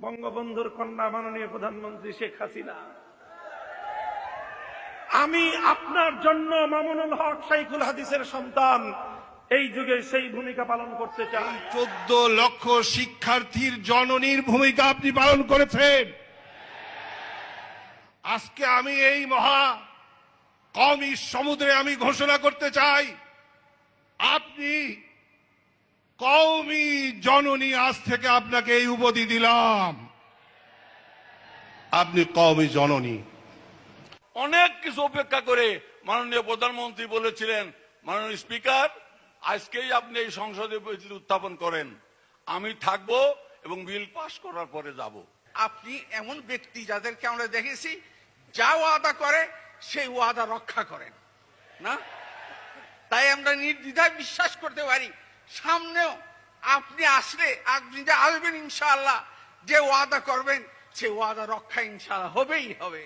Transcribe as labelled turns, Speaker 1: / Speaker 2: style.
Speaker 1: বঙ্গবন্ধুর কন্যা মাননীয় প্রধানমন্ত্রী শেখ হাসিনা, আমি আপনার জন্য মামুনুল হক শাইখুল হাদিসের সন্তান এই যুগে সেই ভূমিকা পালন করতে চাই।
Speaker 2: 14 লক্ষ শিক্ষার্থীর জননীর ভূমিকা আপনি পালন করেছেন। আজকে আমি এই মহা কওমি সমুদ্রে আমি ঘোষণা করতে চাই, আপনি কওমি জননী। আজ থেকে আপনাকে এই উপাধি দিলাম, আপনি কওমি জননী।
Speaker 3: অনেক কিছু উপেক্ষা করে মাননীয় প্রধানমন্ত্রী বলেছিলেন, মাননীয় স্পিকার আজকেই আপনি এই সংসদে উত্থাপন করেন, আমি থাকব এবং বিল পাশ করার পরে যাব।
Speaker 4: আপনি এমন ব্যক্তি যাদেরকে আমরা দেখেছি যা ওয়াদা করে সেই ওয়াদা রক্ষা করেন না, তাই আমরা নির্দ্বিধায় বিশ্বাস করতে পারি সামনেও আপনি আসলে, আপনি যে আসবেন ইনশাআল্লাহ, যে ওয়াদা করবেন সে ওয়াদা রক্ষা ইনশাআল্লাহ হবেই হবে।